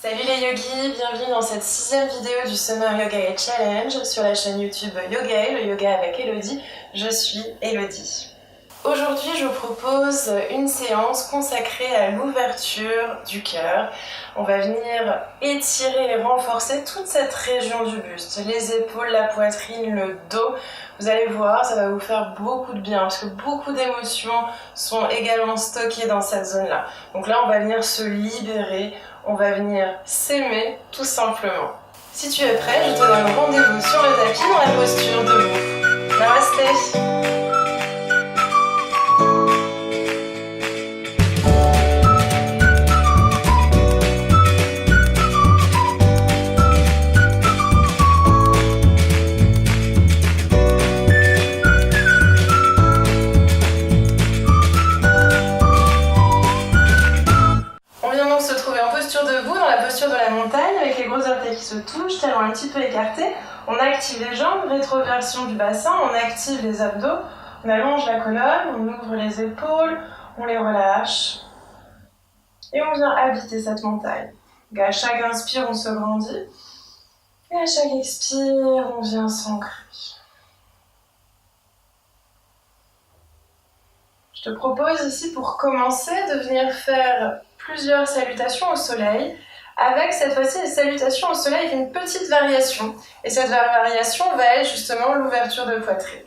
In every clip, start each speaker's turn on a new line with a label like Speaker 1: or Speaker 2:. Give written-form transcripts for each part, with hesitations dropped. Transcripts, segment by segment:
Speaker 1: Salut les yogis, bienvenue dans cette 6e vidéo du Summer Yoga et Challenge sur la chaîne YouTube Yoga, le yoga avec Elodie. Je suis Elodie. Aujourd'hui, je vous propose une séance consacrée à l'ouverture du cœur. On va venir étirer et renforcer toute cette région du buste, les épaules, la poitrine, le dos. Vous allez voir, ça va vous faire beaucoup de bien parce que beaucoup d'émotions sont également stockées dans cette zone-là. Donc là, on va venir se libérer, on va venir s'aimer tout simplement. Si tu es prêt, je te donne rendez-vous sur le tapis dans la posture debout. Namasté. De la montagne avec les gros orteils qui se touchent, talons un petit peu écartés. On active les jambes, rétroversion du bassin, on active les abdos, on allonge la colonne, on ouvre les épaules, on les relâche et on vient habiter cette montagne. Donc à chaque inspire, on se grandit et à chaque expire, on vient s'ancrer. Je te propose ici pour commencer de venir faire plusieurs salutations au soleil. Avec cette fois-ci les salutations au soleil avec une petite variation. Et cette variation va être justement l'ouverture de poitrine.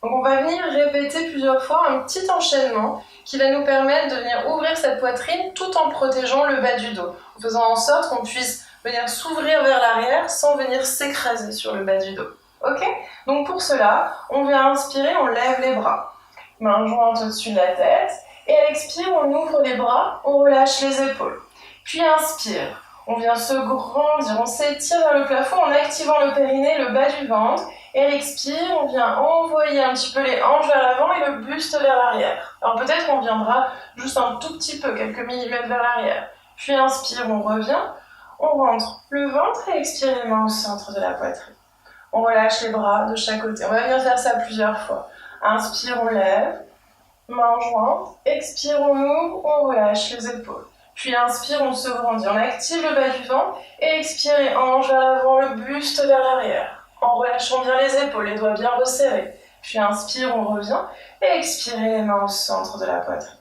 Speaker 1: Donc on va venir répéter plusieurs fois un petit enchaînement qui va nous permettre de venir ouvrir cette poitrine tout en protégeant le bas du dos. En faisant en sorte qu'on puisse venir s'ouvrir vers l'arrière sans venir s'écraser sur le bas du dos. Ok? Donc pour cela, on vient inspirer, on lève les bras. Main jointe au-dessus de la tête. Et à l'expire, on ouvre les bras, on relâche les épaules. Puis inspire, on vient se grandir, on s'étire vers le plafond en activant le périnée, le bas du ventre. Et à l'expire, on vient envoyer un petit peu les hanches vers l'avant et le buste vers l'arrière. Alors peut-être qu'on viendra juste un tout petit peu, quelques millimètres vers l'arrière. Puis inspire, on revient, on rentre le ventre et expire les mains au centre de la poitrine. On relâche les bras de chaque côté. On va venir faire ça plusieurs fois. Inspire, on lève, main jointe. Expire, on ouvre, on relâche les épaules. Puis inspire, on se grandit, on active le bas du ventre et expire les hanches vers l'avant, le buste vers l'arrière. En relâchant bien les épaules, les doigts bien resserrés. Puis inspire, on revient et expire les mains au centre de la poitrine.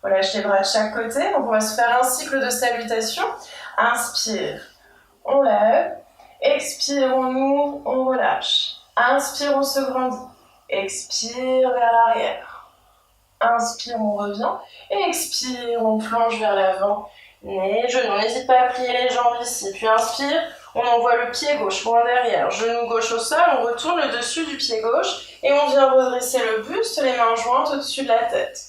Speaker 1: On lâche les bras de chaque côté, donc on va se faire un cycle de salutation. Inspire, on lève, expire, on ouvre, on relâche. Inspire, on se grandit, expire vers l'arrière. Inspire, on revient, et expire, on plonge vers l'avant, les genoux, n'hésite pas à plier les jambes ici, puis inspire, on envoie le pied gauche loin derrière, genou gauche au sol, on retourne le dessus du pied gauche, et on vient redresser le buste, les mains jointes au-dessus de la tête.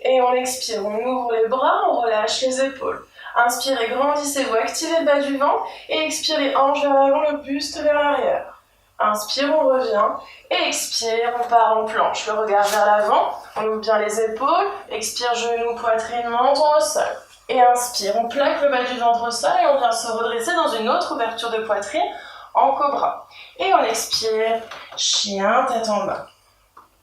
Speaker 1: Et on expire, on ouvre les bras, on relâche les épaules. Inspirez, grandissez-vous, activez le bas du ventre, et expirez, hanche vers l'avant, le buste vers l'arrière. Inspire, on revient, et expire, on part en planche, le regard vers l'avant, on ouvre bien les épaules, expire, genoux, poitrine, menton au sol. Et inspire, on plaque le bas du ventre au sol et on vient se redresser dans une autre ouverture de poitrine en cobra. Et on expire, chien, tête en bas.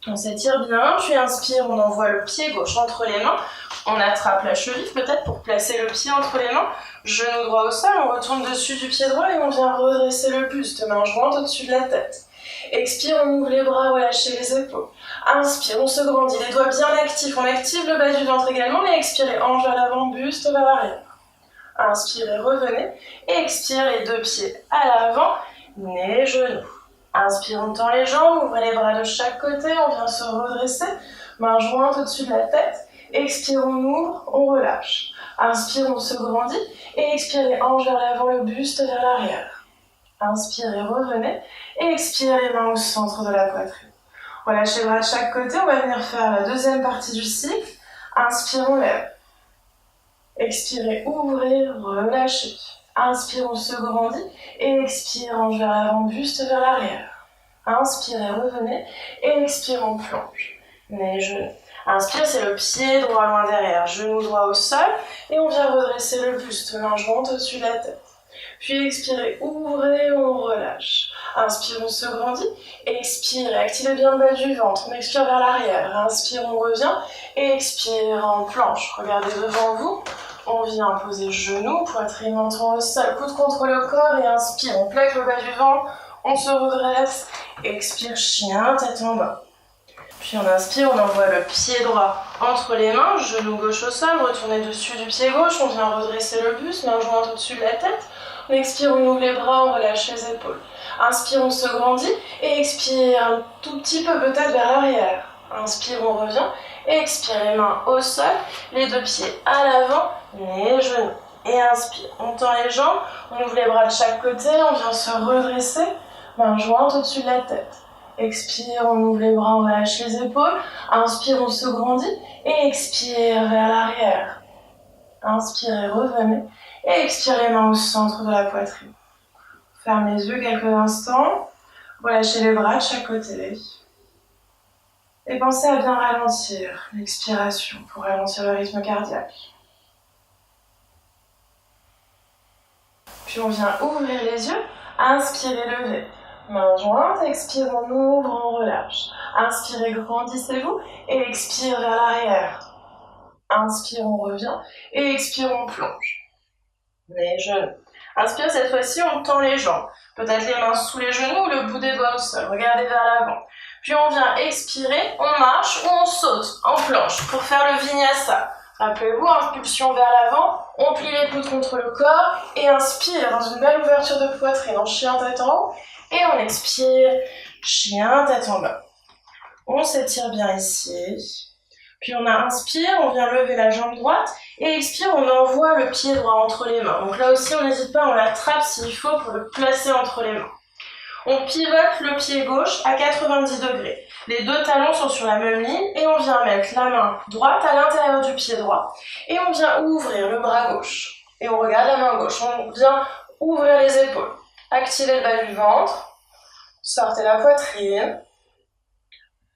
Speaker 1: On s'étire bien, puis inspire, on envoie le pied gauche entre les mains, on attrape la cheville peut-être pour placer le pied entre les mains, genou droit au sol, on retourne dessus du pied droit et on vient redresser le buste, main jointe au-dessus de la tête. Expire, on ouvre les bras, relâchez les épaules. Inspire, on se grandit, les doigts bien actifs, on active le bas du ventre également, et expirez, hanche vers l'avant, buste vers l'arrière. Inspirez, revenez, et expirez, les deux pieds à l'avant, nez, genoux. Inspire, on tend les jambes, ouvrez les bras de chaque côté, on vient se redresser, main jointe au-dessus de la tête. Expire, on ouvre, on relâche. Inspire, on se grandit, et expirez, hanche vers l'avant, le buste vers l'arrière. Inspirez, revenez, et expirez, les mains au centre de la poitrine. Relâchez les bras de chaque côté, on va venir faire la deuxième partie du cycle. Inspire, on lève. Expirez, ouvrez, relâchez. Inspire, on se grandit, et expire, hanche vers l'avant, buste vers l'arrière. Inspirez, revenez, et expire, on plonge. Nez, genoux. Inspire, c'est le pied droit loin derrière, genou droit au sol, et on vient redresser le buste, main jointe au-dessus de la tête. Puis expirez, ouvrez, on relâche. Inspire, on se grandit. Expire, activez bien le bas du ventre. On expire vers l'arrière. Inspire, on revient. Et expire en planche. Regardez devant vous. On vient poser genoux, poitrine, menton au sol, coude contre le corps et inspire. On plaque le bas du ventre, on se redresse, expire, chien, tête en bas. Puis on inspire, on envoie le pied droit entre les mains, genou gauche au sol, retournez dessus du pied gauche, on vient redresser le buste, main jointe au-dessus de la tête. On expire, on ouvre les bras, on relâche les épaules. Inspire, on se grandit et expire un tout petit peu peut-être vers l'arrière. Inspire, on revient et expire, les mains au sol, les deux pieds à l'avant, les genoux. Et inspire, on tend les jambes, on ouvre les bras de chaque côté, on vient se redresser, main jointe au-dessus de la tête. Expire, on ouvre les bras, on relâche les épaules. Inspire, on se grandit et expire vers l'arrière. Inspirez, revenez et expirez, main au centre de la poitrine. Fermez les yeux quelques instants, relâchez les bras de chaque côté. Et pensez à bien ralentir l'expiration pour ralentir le rythme cardiaque. Puis on vient ouvrir les yeux, inspirez, levez. Main jointe, expire, on ouvre, on relâche. Inspirez, grandissez-vous et expire vers l'arrière. Inspire, on revient et expire, on plonge. Les genoux. Inspire, cette fois-ci, on tend les jambes. Peut-être les mains sous les genoux ou le bout des doigts au sol. Regardez vers l'avant. Puis on vient expirer, on marche ou on saute en planche pour faire le vinyasa. Rappelez-vous, impulsion vers l'avant, on plie les coudes contre le corps et inspire dans une belle ouverture de poitrine en chien tête en haut. Et on expire, chien tête en bas. On s'étire bien ici. Puis on inspire, on vient lever la jambe droite. Et expire, on envoie le pied droit entre les mains. Donc là aussi, on n'hésite pas, on l'attrape s'il faut pour le placer entre les mains. On pivote le pied gauche à 90 degrés. Les deux talons sont sur la même ligne et on vient mettre la main droite à l'intérieur du pied droit. Et on vient ouvrir le bras gauche. Et on regarde la main gauche. On vient ouvrir les épaules. Activez le bas du ventre. Sortez la poitrine.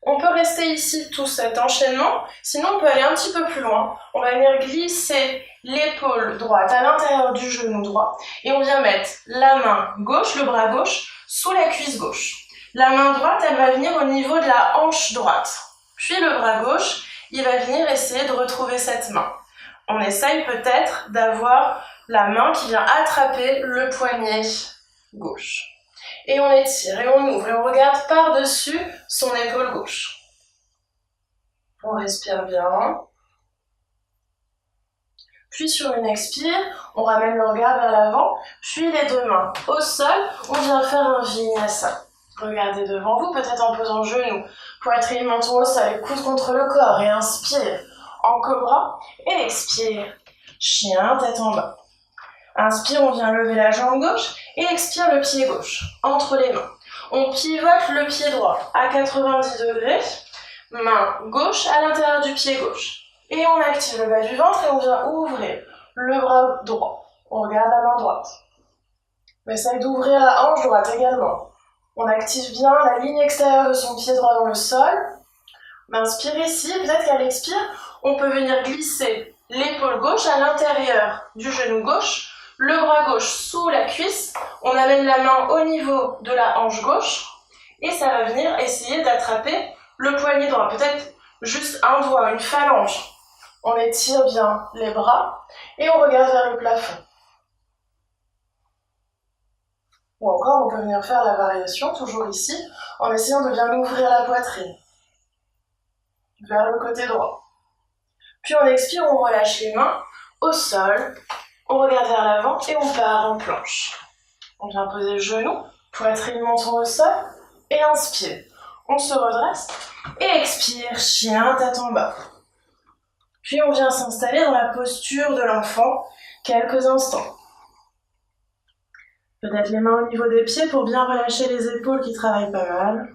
Speaker 1: On peut rester ici tout cet enchaînement, sinon on peut aller un petit peu plus loin. On va venir glisser l'épaule droite à l'intérieur du genou droit et on vient mettre la main gauche, le bras gauche, sous la cuisse gauche. La main droite, elle va venir au niveau de la hanche droite. Puis le bras gauche, il va venir essayer de retrouver cette main. On essaye peut-être d'avoir la main qui vient attraper le poignet gauche. Et on étire et on ouvre et on regarde par-dessus son épaule gauche. On respire bien. Puis sur une expire, on ramène le regard vers l'avant, puis les deux mains au sol, on vient faire un vinyasa. Regardez devant vous, peut-être en posant genoux, poitrine, menton au sol, coude contre le corps et inspire en cobra et expire, chien, tête en bas. Inspire, on vient lever la jambe gauche et expire le pied gauche entre les mains. On pivote le pied droit à 90 degrés, main gauche à l'intérieur du pied gauche. Et on active le bas du ventre et on vient ouvrir le bras droit. On regarde la main droite. On essaye d'ouvrir la hanche droite également. On active bien la ligne extérieure de son pied droit dans le sol. On inspire ici, peut-être qu'à l'expire, on peut venir glisser l'épaule gauche à l'intérieur du genou gauche, le bras gauche sous la cuisse, on amène la main au niveau de la hanche gauche et ça va venir essayer d'attraper le poignet droit, peut-être juste un doigt, une phalange. On étire bien les bras et on regarde vers le plafond. Ou encore, on peut venir faire la variation, toujours ici, en essayant de bien ouvrir la poitrine vers le côté droit. Puis on expire, on relâche les mains au sol. On regarde vers l'avant et on part en planche. On vient poser le genou, poitrine, menton au sol et inspire. On se redresse et expire, chien, tête en bas. Puis on vient s'installer dans la posture de l'enfant quelques instants. Peut-être les mains au niveau des pieds pour bien relâcher les épaules qui travaillent pas mal.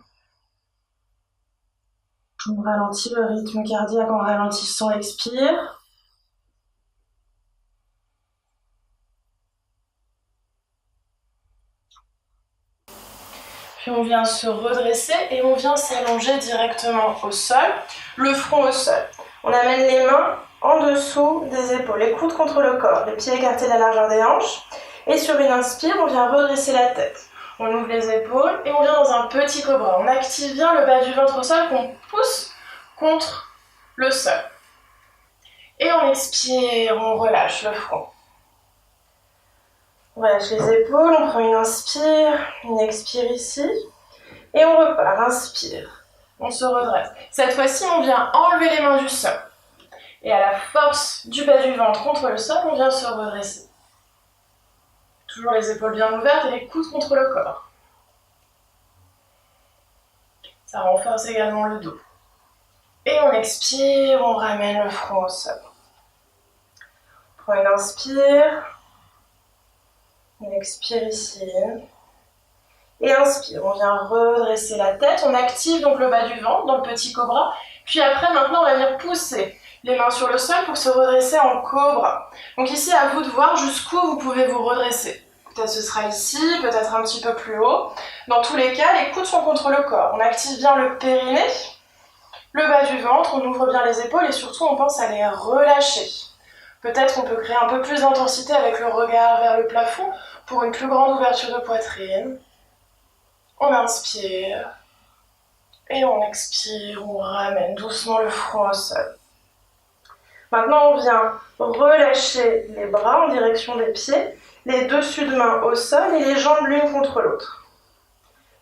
Speaker 1: On ralentit le rythme cardiaque en ralentissant l'expire. Puis on vient se redresser et on vient s'allonger directement au sol, le front au sol. On amène les mains en dessous des épaules, les coudes contre le corps, les pieds écartés de la largeur des hanches. Et sur une inspire, on vient redresser la tête. On ouvre les épaules et on vient dans un petit cobra. On active bien le bas du ventre au sol qu'on pousse contre le sol. Et on expire, on relâche le front. On relâche les épaules, on prend une inspire, une expire ici. Et on repart, inspire. On se redresse. Cette fois-ci, on vient enlever les mains du sol. Et à la force du bas du ventre contre le sol, on vient se redresser. Toujours les épaules bien ouvertes et les coudes contre le corps. Ça renforce également le dos. Et on expire, on ramène le front au sol. On prend une inspire. On expire ici. Et inspire, on vient redresser la tête. On active donc le bas du ventre dans le petit cobra. Puis après, maintenant, on va venir pousser les mains sur le sol pour se redresser en cobra. Donc ici, à vous de voir jusqu'où vous pouvez vous redresser. Peut-être ce sera ici, peut-être un petit peu plus haut. Dans tous les cas, les coudes sont contre le corps. On active bien le périnée, le bas du ventre, on ouvre bien les épaules et surtout on pense à les relâcher. Peut-être on peut créer un peu plus d'intensité avec le regard vers le plafond pour une plus grande ouverture de poitrine. On inspire et on expire, on ramène doucement le front au sol. Maintenant on vient relâcher les bras en direction des pieds, les dessus de main au sol et les jambes l'une contre l'autre.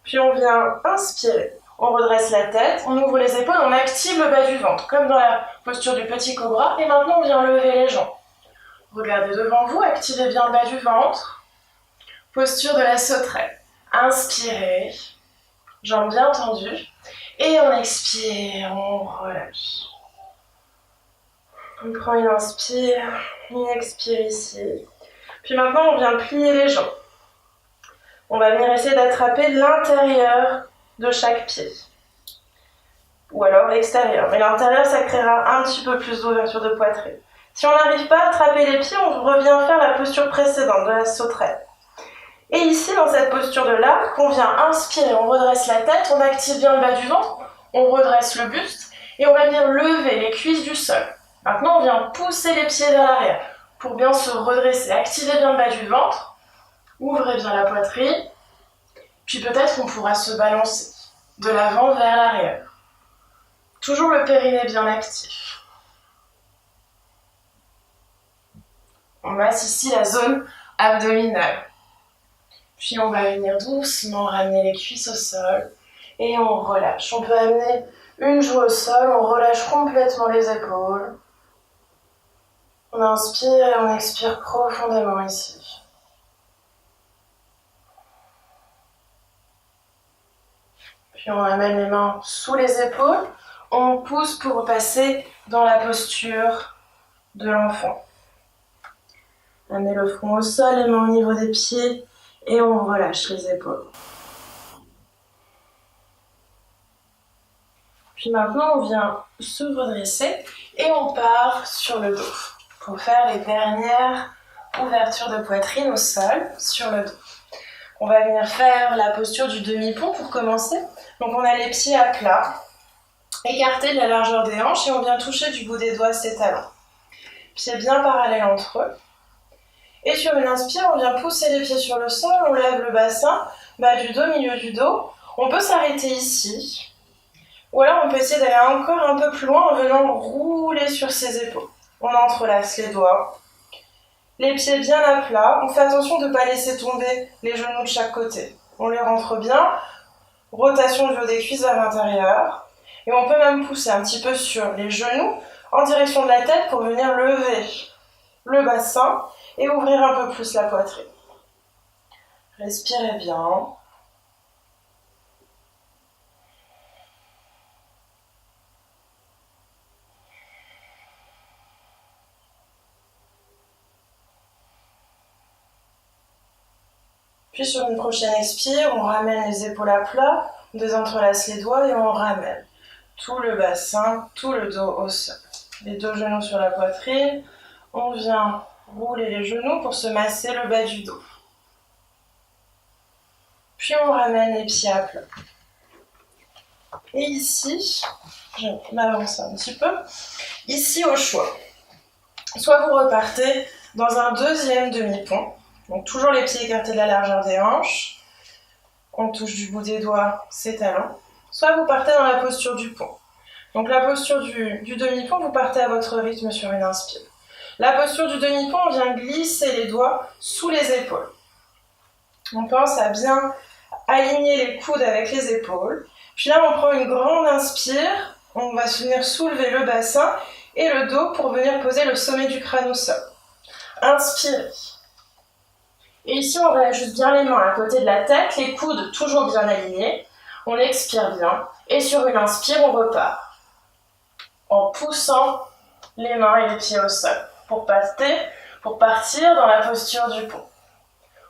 Speaker 1: Puis on vient inspirer, on redresse la tête, on ouvre les épaules, on active le bas du ventre, comme dans la posture du petit cobra. Et maintenant on vient lever les jambes. Regardez devant vous, activez bien le bas du ventre. Posture de la sauterelle. Inspirez, jambes bien tendues. Et on expire, on relâche. On prend une inspire, une expire ici. Puis maintenant, on vient plier les jambes. On va venir essayer d'attraper l'intérieur de chaque pied. Ou alors l'extérieur. Mais l'intérieur, ça créera un petit peu plus d'ouverture de poitrine. Si on n'arrive pas à attraper les pieds, on revient faire la posture précédente de la sauterelle. Et ici, dans cette posture de l'arc, on vient inspirer, on redresse la tête, on active bien le bas du ventre, on redresse le buste et on va venir lever les cuisses du sol. Maintenant, on vient pousser les pieds vers l'arrière pour bien se redresser. Activez bien le bas du ventre, ouvrez bien la poitrine, puis peut-être on pourra se balancer de l'avant vers l'arrière. Toujours le périnée bien actif. On masse ici la zone abdominale. Puis on va venir doucement ramener les cuisses au sol et on relâche. On peut amener une joue au sol, on relâche complètement les épaules. On inspire et on expire profondément ici. Puis on ramène les mains sous les épaules. On pousse pour passer dans la posture de l'enfant. Amenez le front au sol, les mains au niveau des pieds et on relâche les épaules. Puis maintenant, on vient se redresser et on part sur le dos pour faire les dernières ouvertures de poitrine au sol sur le dos. On va venir faire la posture du demi-pont pour commencer. Donc on a les pieds à plat, écartés de la largeur des hanches et on vient toucher du bout des doigts ses talons. Pieds bien parallèles entre eux. Et sur une inspire, on vient pousser les pieds sur le sol, on lève le bassin, bas du dos, milieu du dos. On peut s'arrêter ici. Ou alors on peut essayer d'aller encore un peu plus loin en venant rouler sur ses épaules. On entrelace les doigts. Les pieds bien à plat. On fait attention de ne pas laisser tomber les genoux de chaque côté. On les rentre bien. Rotation du haut des cuisses vers l'intérieur. Et on peut même pousser un petit peu sur les genoux en direction de la tête pour venir lever le bassin et ouvrir un peu plus la poitrine. Respirez bien. Puis sur une prochaine expire, on ramène les épaules à plat, on désentrelace les doigts et on ramène tout le bassin, tout le dos au sol. Les deux genoux sur la poitrine, on vient rouler les genoux pour se masser le bas du dos. Puis on ramène les pieds à plat. Et ici, je m'avance un petit peu, ici au choix. Soit vous repartez dans un deuxième demi-pont, donc toujours les pieds écartés de la largeur des hanches, on touche du bout des doigts ses talons, soit vous partez dans la posture du pont. Donc la posture du demi-pont, vous partez à votre rythme sur une inspire. La posture du demi-pont, on vient glisser les doigts sous les épaules. On pense à bien aligner les coudes avec les épaules. Puis là, on prend une grande inspire. On va venir soulever le bassin et le dos pour venir poser le sommet du crâne au sol. Inspirez. Et ici, on réajuste bien les mains à côté de la tête, les coudes toujours bien alignés. On expire bien. Et sur une inspire, on repart. En poussant les mains et les pieds au sol pour partir dans la posture du pont.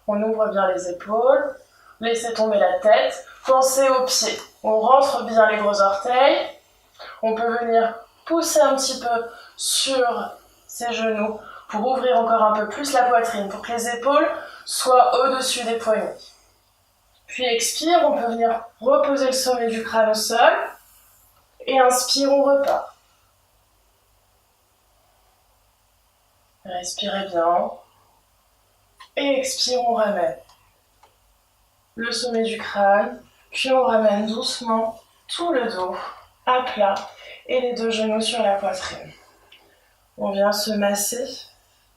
Speaker 1: On ouvre bien les épaules, laissez tomber la tête, pensez aux pieds. On rentre bien les gros orteils. On peut venir pousser un petit peu sur ses genoux pour ouvrir encore un peu plus la poitrine, pour que les épaules soient au-dessus des poignets. Puis expire, on peut venir reposer le sommet du crâne au sol. Et inspire, on repart. Respirez bien. Et expire, on ramène le sommet du crâne. Puis on ramène doucement tout le dos à plat et les deux genoux sur la poitrine. On vient se masser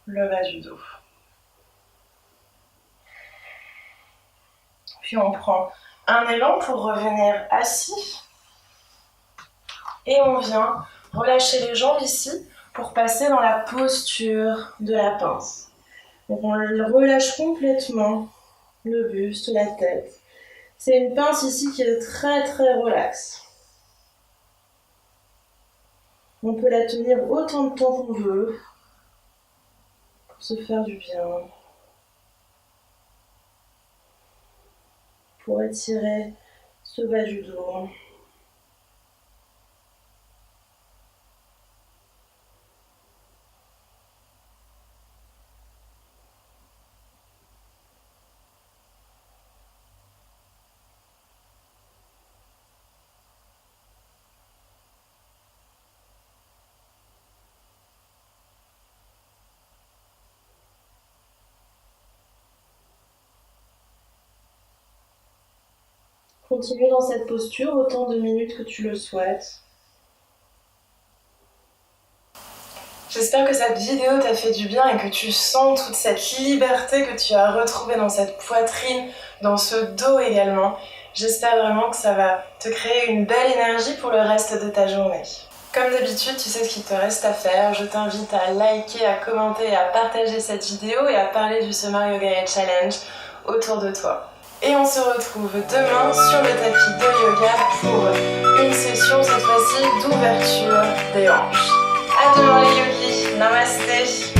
Speaker 1: le bas du dos. Puis on prend un élan pour revenir assis. Et on vient relâcher les jambes ici pour passer dans la posture de la pince. Donc on relâche complètement le buste, la tête. C'est une pince ici qui est très très relaxe. On peut la tenir autant de temps qu'on veut pour se faire du bien. Pour étirer ce bas du dos. Continue dans cette posture autant de minutes que tu le souhaites. J'espère que cette vidéo t'a fait du bien et que tu sens toute cette liberté que tu as retrouvée dans cette poitrine, dans ce dos également. J'espère vraiment que ça va te créer une belle énergie pour le reste de ta journée. Comme d'habitude, tu sais ce qu'il te reste à faire. Je t'invite à liker, à commenter, à partager cette vidéo et à parler du Summer Yoga Challenge autour de toi. Et on se retrouve demain sur le tapis de yoga pour une session cette fois-ci d'ouverture des hanches. À demain les yogis, namasté.